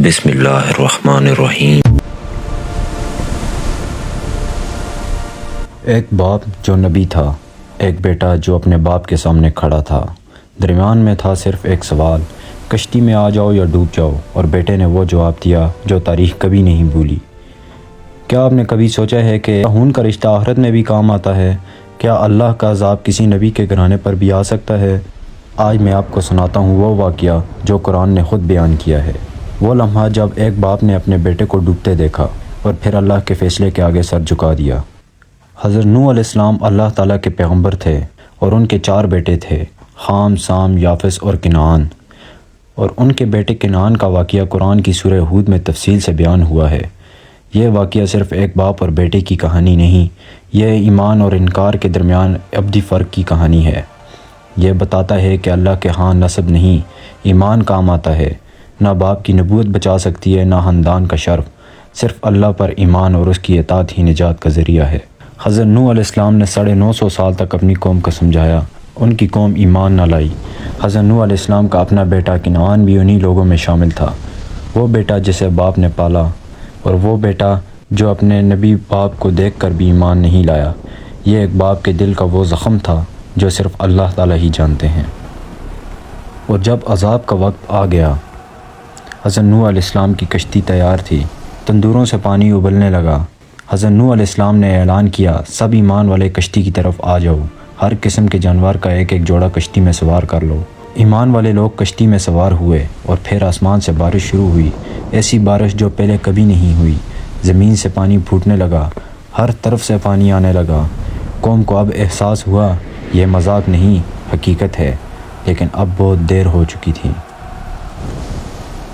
بسم اللہ الرحمن الرحیم۔ ایک باپ جو نبی تھا، ایک بیٹا جو اپنے باپ کے سامنے کھڑا تھا۔ درمیان میں تھا صرف ایک سوال، کشتی میں آ جاؤ یا ڈوب جاؤ، اور بیٹے نے وہ جواب دیا جو تاریخ کبھی نہیں بھولی۔ کیا آپ نے کبھی سوچا ہے کہ خون کا رشتہ آخرت میں بھی کام آتا ہے؟ کیا اللہ کا عذاب کسی نبی کے گھرانے پر بھی آ سکتا ہے؟ آج میں آپ کو سناتا ہوں وہ واقعہ جو قرآن نے خود بیان کیا ہے، وہ لمحہ جب ایک باپ نے اپنے بیٹے کو ڈوبتے دیکھا اور پھر اللہ کے فیصلے کے آگے سر جھکا دیا۔ حضرت نوح علیہ السلام اللہ تعالیٰ کے پیغمبر تھے اور ان کے 4 بیٹے تھے، خام، سام، یافس اور کنعان، اور ان کے بیٹے کنعان کا واقعہ قرآن کی سورہ ہود میں تفصیل سے بیان ہوا ہے۔ یہ واقعہ صرف ایک باپ اور بیٹے کی کہانی نہیں، یہ ایمان اور انکار کے درمیان ابدی فرق کی کہانی ہے۔ یہ بتاتا ہے کہ اللہ کے ہاں نسب نہیں، ایمان کام آتا ہے۔ نہ باپ کی نبوت بچا سکتی ہے، نہ خاندان کا شرف، صرف اللہ پر ایمان اور اس کی اطاعت ہی نجات کا ذریعہ ہے۔ حضرت نوح علیہ السلام نے 950 سال تک اپنی قوم کو سمجھایا، ان کی قوم ایمان نہ لائی۔ حضرت نوح علیہ السلام کا اپنا بیٹا کنعان بھی انہی لوگوں میں شامل تھا، وہ بیٹا جسے باپ نے پالا، اور وہ بیٹا جو اپنے نبی باپ کو دیکھ کر بھی ایمان نہیں لایا۔ یہ ایک باپ کے دل کا وہ زخم تھا جو صرف اللہ تعالیٰ ہی جانتے ہیں۔ اور جب عذاب کا وقت آ گیا، حضرت نوح علیہ السلام کی کشتی تیار تھی، تندوروں سے پانی ابلنے لگا۔ حضرت نوح علیہ السلام نے اعلان کیا، سب ایمان والے کشتی کی طرف آ جاؤ، ہر قسم کے جانور کا ایک ایک جوڑا کشتی میں سوار کر لو۔ ایمان والے لوگ کشتی میں سوار ہوئے اور پھر آسمان سے بارش شروع ہوئی، ایسی بارش جو پہلے کبھی نہیں ہوئی۔ زمین سے پانی پھوٹنے لگا، ہر طرف سے پانی آنے لگا۔ قوم کو اب احساس ہوا یہ مذاق نہیں، حقیقت ہے، لیکن اب بہت دیر ہو چکی تھی۔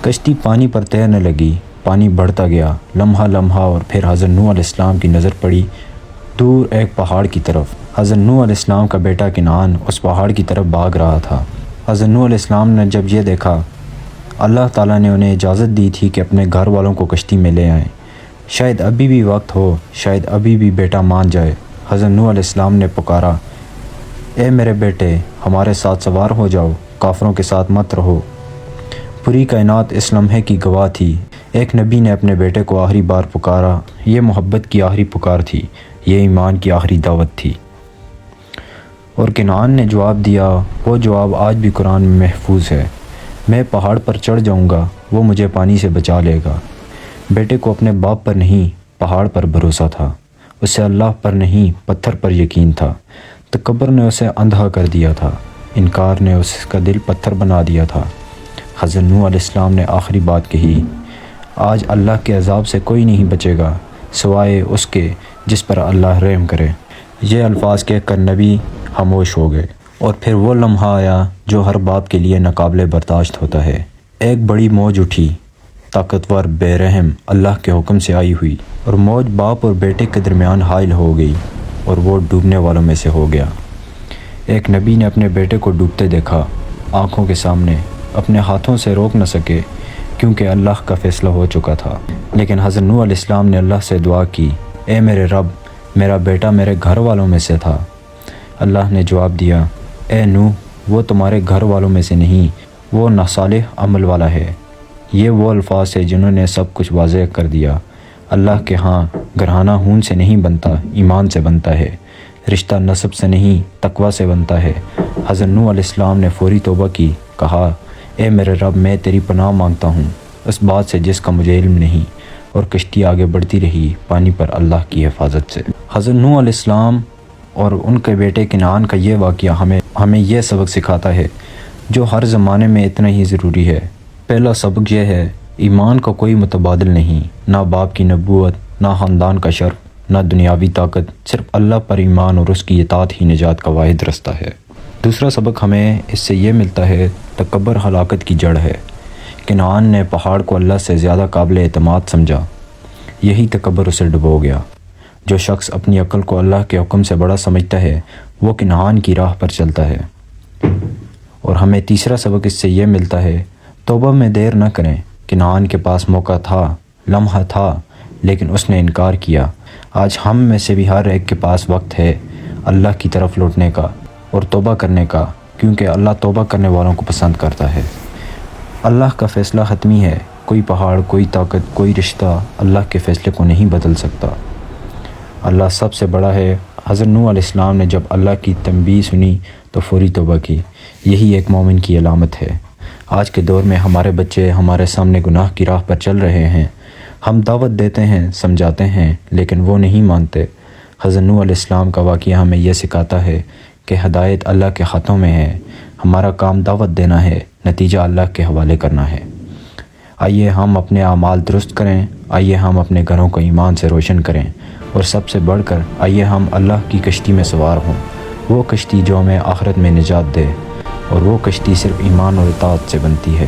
کشتی پانی پر تیرنے لگی، پانی بڑھتا گیا لمحہ لمحہ، اور پھر حضرت نوح علیہ السلام کی نظر پڑی دور ایک پہاڑ کی طرف۔ حضرت نوح علیہ السلام کا بیٹا کنعان اس پہاڑ کی طرف بھاگ رہا تھا۔ حضرت نوح علیہ السلام نے جب یہ دیکھا، اللہ تعالیٰ نے انہیں اجازت دی تھی کہ اپنے گھر والوں کو کشتی میں لے آئیں، شاید ابھی بھی وقت ہو، شاید ابھی بھی بیٹا مان جائے۔ حضرت نوح علیہ السلام نے پکارا، اے میرے بیٹے، ہمارے ساتھ سوار ہو جاؤ، کافروں کے ساتھ مت رہو۔ پوری کائنات اس لمحے کی گواہ تھی، ایک نبی نے اپنے بیٹے کو آخری بار پکارا۔ یہ محبت کی آخری پکار تھی، یہ ایمان کی آخری دعوت تھی، اور کنعان نے جواب دیا، وہ جواب آج بھی قرآن میں محفوظ ہے، میں پہاڑ پر چڑھ جاؤں گا، وہ مجھے پانی سے بچا لے گا۔ بیٹے کو اپنے باپ پر نہیں، پہاڑ پر بھروسہ تھا، اسے اللہ پر نہیں، پتھر پر یقین تھا۔ تکبر نے اسے اندھا کر دیا تھا، انکار نے اس کا دل پتھر بنا دیا تھا۔ حضرت نوح علیہ السلام نے آخری بات کہی، آج اللہ کے عذاب سے کوئی نہیں بچے گا سوائے اس کے جس پر اللہ رحم کرے۔ یہ الفاظ کہہ کر نبی خاموش ہو گئے، اور پھر وہ لمحہ آیا جو ہر باپ کے لیے ناقابل برداشت ہوتا ہے۔ ایک بڑی موج اٹھی، طاقتور، بے رحم، اللہ کے حکم سے آئی ہوئی، اور موج باپ اور بیٹے کے درمیان حائل ہو گئی، اور وہ ڈوبنے والوں میں سے ہو گیا۔ ایک نبی نے اپنے بیٹے کو ڈوبتے دیکھا، آنکھوں کے سامنے، اپنے ہاتھوں سے روک نہ سکے کیونکہ اللہ کا فیصلہ ہو چکا تھا۔ لیکن حضرت نوح علیہ السلام نے اللہ سے دعا کی، اے میرے رب، میرا بیٹا میرے گھر والوں میں سے تھا۔ اللہ نے جواب دیا، اے نوح، وہ تمہارے گھر والوں میں سے نہیں، وہ ناصالح عمل والا ہے۔ یہ وہ الفاظ ہیں جنہوں نے سب کچھ واضح کر دیا۔ اللہ کے ہاں گھرانہ خون سے نہیں بنتا، ایمان سے بنتا ہے۔ رشتہ نسب سے نہیں، تقوی سے بنتا ہے۔ حضرت نوح علیہ السلام نے فوری توبہ کی، کہا، اے میرے رب، میں تیری پناہ مانگتا ہوں اس بات سے جس کا مجھے علم نہیں، اور کشتی آگے بڑھتی رہی پانی پر اللہ کی حفاظت سے۔ حضرت نوح علیہ السلام اور ان کے بیٹے کنعان کا یہ واقعہ ہمیں یہ سبق سکھاتا ہے جو ہر زمانے میں اتنا ہی ضروری ہے۔ پہلا سبق یہ ہے، ایمان کا کوئی متبادل نہیں، نہ باپ کی نبوت، نہ خاندان کا شرف، نہ دنیاوی طاقت، صرف اللہ پر ایمان اور اس کی اطاعت ہی نجات کا واحد رستہ ہے۔ دوسرا سبق ہمیں اس سے یہ ملتا ہے، تکبر ہلاکت کی جڑ ہے۔ کنعان نے پہاڑ کو اللہ سے زیادہ قابل اعتماد سمجھا، یہی تکبر اسے ڈبو گیا۔ جو شخص اپنی عقل کو اللہ کے حکم سے بڑا سمجھتا ہے، وہ کنعان کی راہ پر چلتا ہے۔ اور ہمیں تیسرا سبق اس سے یہ ملتا ہے، توبہ میں دیر نہ کریں۔ کنعان کے پاس موقع تھا، لمحہ تھا، لیکن اس نے انکار کیا۔ آج ہم میں سے بھی ہر ایک کے پاس وقت ہے اللہ کی طرف لوٹنے کا اور توبہ کرنے کا، کیونکہ اللہ توبہ کرنے والوں کو پسند کرتا ہے۔ اللہ کا فیصلہ حتمی ہے، کوئی پہاڑ، کوئی طاقت، کوئی رشتہ اللہ کے فیصلے کو نہیں بدل سکتا۔ اللہ سب سے بڑا ہے۔ حضرت نوح علیہ السلام نے جب اللہ کی تنبیہ سنی تو فوری توبہ کی۔ یہی ایک مومن کی علامت ہے۔ آج کے دور میں ہمارے بچے ہمارے سامنے گناہ کی راہ پر چل رہے ہیں۔ ہم دعوت دیتے ہیں، سمجھاتے ہیں، لیکن وہ نہیں مانتے۔ حضرت نوح علیہ السلام کا واقعہ ہمیں یہ سکھاتا ہے کہ ہدایت اللہ کے ہاتھوں میں ہے۔ ہمارا کام دعوت دینا ہے، نتیجہ اللہ کے حوالے کرنا ہے۔ آئیے ہم اپنے اعمال درست کریں، آئیے ہم اپنے گھروں کو ایمان سے روشن کریں، اور سب سے بڑھ کر آئیے ہم اللہ کی کشتی میں سوار ہوں، وہ کشتی جو ہمیں آخرت میں نجات دے، اور وہ کشتی صرف ایمان اور اطاعت سے بنتی ہے۔